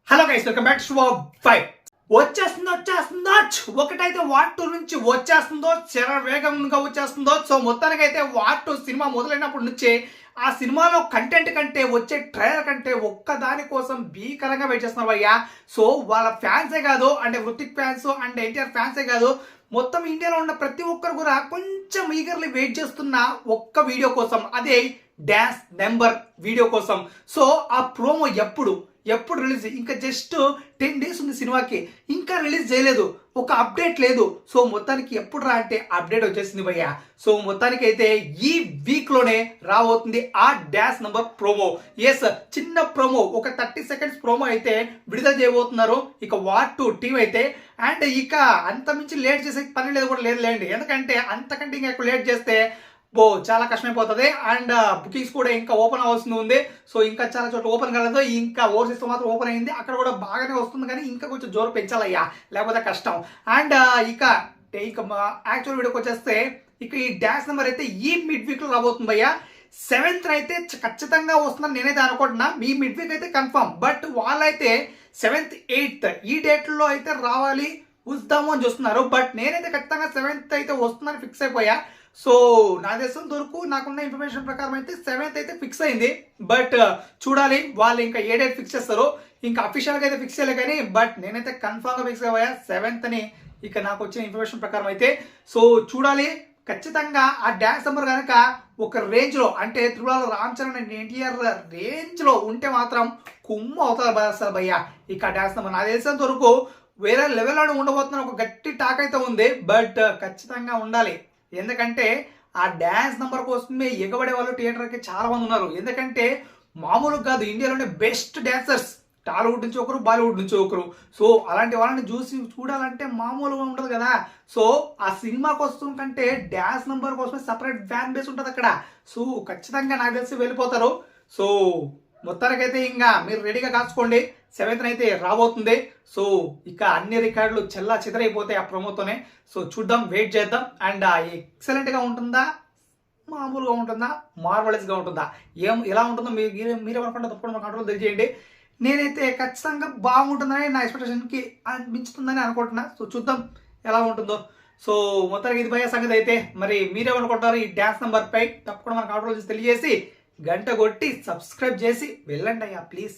Hello guys, welcome back to 5. వచ్చేస్తుందో ఒకటైతే war 2 నుంచి వచ్చేస్తుందో చాలా వేగంగా వచ్చేస్తుందో. సో మొత్తానికైతే వార్ 2 సినిమా మొదలైనప్పటి నుంచి ఆ సినిమాలో కంటెంట్ కంటే వచ్చే ట్రైలర్ కంటే ఒక్క దాని కోసం భీకరంగా వెయిట్ చేస్తున్నారు భయ్యా. సో వాళ్ళ ఫ్యాన్సే కాదు, అంటే హృతిక్ ఫ్యాన్స్ అండ్ ఎన్టీఆర్ ఫ్యాన్సే కాదు, మొత్తం ఇండియాలో ఉన్న ప్రతి ఒక్కరు కూడా కొంచెం ఈగర్లీ వెయిట్ చేస్తున్న ఒక్క వీడియో కోసం, అదే డాన్స్ నెంబర్ వీడియో కోసం. సో ఆ ప్రోమో ఎప్పుడు రిలీజ్, ఇంకా జస్ట్ 10 days ఉంది సినిమాకి, ఇంకా రిలీజ్ చేయలేదు, ఒక అప్డేట్ లేదు. సో మొత్తానికి ఎప్పుడు రా అంటే అప్డేట్ వచ్చేసింది భయ్య. సో మొత్తానికి అయితే ఈ వీక్ లోనే రాబోతుంది ఆ డాన్స్ నంబర్ ప్రోమో. ఎస్, చిన్న ప్రోమో, ఒక 30 seconds ప్రోమో అయితే విడుదల చేయబోతున్నారు ఇక వార్ 2 టీం అయితే. అండ్ ఇక అంత మించి లేట్ చేసే పని లేదు కూడా లేదులేండి, ఎందుకంటే అంతకంటే ఇంకా ఎక్కువ లేట్ చేస్తే చాలా కష్టమైపోతుంది. అండ్ బుకింగ్స్ కూడా ఇంకా ఓపెన్ అవ్వాల్సి ఉంది. సో ఇంకా చాలా చోట్ల ఓపెన్ కాలేదు, ఇంకా ఓవర్సీస్ మాత్రం ఓపెన్ అయింది, అక్కడ కూడా బాగానే వస్తుంది, కానీ ఇంకా కొంచెం జోరు పెంచాలయ్యా, లేకపోతే కష్టం. అండ్ ఇక యాక్చువల్ వీడియోకి వచ్చేస్తే ఇక ఈ డాన్స్ నెంబర్ అయితే ఈ మిడ్ వీక్ లో రాబోతుంది భయ్యా. 7th అయితే ఖచ్చితంగా వస్తుందని నేనైతే అనుకుంటున్నా, మీ మిడ్ వీక్ అయితే కన్ఫర్మ్. బట్ వాళ్ళైతే 7th 8th ఈ డేట్లో అయితే రావాలి వస్తాము అని చూస్తున్నారు. బట్ నేనైతే ఖచ్చితంగా 7th అయితే వస్తుందని ఫిక్స్ అయిపోయా. సో నా దేశం దొరకు నాకున్న ఇన్ఫర్మేషన్ ప్రకారం అయితే 7th అయితే ఫిక్స్ అయింది. బట్ చూడాలి వాళ్ళు ఇంకా ఏ డేట్ ఫిక్స్ చేస్తారో, ఇంకా అఫీషియల్గా అయితే ఫిక్స్ చేయలే కానీ, బట్ నేనైతే కన్ఫర్మ్గా ఫిక్స్ అయ్యా 7th అని ఇక నాకు వచ్చిన ఇన్ఫర్మేషన్ ప్రకారం అయితే. సో చూడాలి, ఖచ్చితంగా ఆ డాన్స్ నెంబర్ కనుక ఒక రేంజ్ లో, అంటే త్రిపురలో రామ్ చరణ్ అండ్ ఎన్టీఆర్ రేంజ్ లో ఉంటే మాత్రం కుమ్ము అవుతారు భయ్య ఇక డాన్స్ నెంబర్. నా దేశం వరకు వేరే లెవెల్లోనే ఉండబోతున్న ఒక గట్టి టాక్ అయితే ఉంది. బట్ ఖచ్చితంగా ఉండాలి, ఎందుకంటే ఆ డాన్స్ నంబర్ కోసమే ఎగబడే వాళ్ళు థియేటర్కి చాలా మంది ఉన్నారు. ఎందుకంటే మామూలుగా కాదు, ఇండియాలోనే బెస్ట్ డాన్సర్స్ టాలీవుడ్ నుంచి ఒకరు, బాలీవుడ్ నుంచి ఒకరు. సో అలాంటి వాళ్ళని చూడాలంటే మామూలుగా ఉండదు కదా. సో ఆ సినిమా కోసం కంటే డాన్స్ నంబర్ కోసమే సపరేట్ ఫ్యాన్ బేస్ ఉంటుంది అక్కడ. సో ఖచ్చితంగా నాకు తెలిసి వెళ్ళిపోతారు. సో మొత్తానికైతే ఇంకా మీరు రెడీగా కాచుకోండి, 7th అయితే రాబోతుంది. సో ఇక అన్ని రికార్డులు చెల్లా చెదరైపోతాయి ఆ ప్రోమోతోనే. సో చూద్దాం, వెయిట్ చేద్దాం. అండ్ ఎక్సలెంట్గా ఉంటుందా, మామూలుగా ఉంటుందా, మార్వలెస్గా ఉంటుందా, ఎలా ఉంటుందో మీరేమనుకుంటే తప్పకుండా కంట్రోల్ తెలియజేయండి. నేనైతే ఖచ్చితంగా బాగుంటుందని నా ఎక్స్పెక్టేషన్కి మించుతుందని అనుకుంటున్నా. సో చూద్దాం ఎలా ఉంటుందో. సో మొత్తానికి ఇది భయ సంగతి అయితే. మరి మీరేమనుకుంటారు ఈ డాన్స్ నెంబర్ పై? తప్పకుండా మన కంట్రోల్ చేసి తెలియజేసి గంట కొట్టి సబ్స్క్రైబ్ చేసి వెళ్ళండి అయ్యా ప్లీజ్.